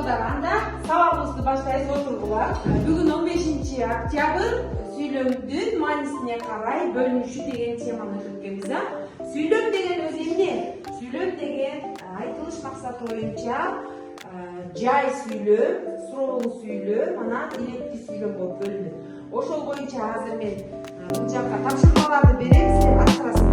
балдар, анда сабагыбызды баштайбыз, отургула. Бүгүн 15 октябрь сүйлөмдүн маанисине карай бөлүнүшү деген теманы өткөнбүз. Сүйлөм деген өзү эмне? Сүйлөм деген айтылыш максаты боюнча жай сүйлөм, суроолуу сүйлөм, анан илектүү сүйлөм болуп бөлүнөт. Ошол боюнча азыр мен бул жакка тапшырмаларды берем, силер аткарасыңар.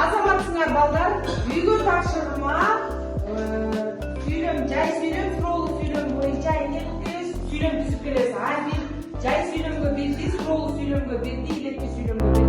Азаматсыңар балдар, үйгө тапшырма сүйлөм, жай сүйлөм, суроолуу сүйлөм боюнча сүйлөм түзүп келесиз. Ар бир жай сүйлөмгө бирди, суроолуу сүйлөмгө бирди, илектүү сүйлөмгө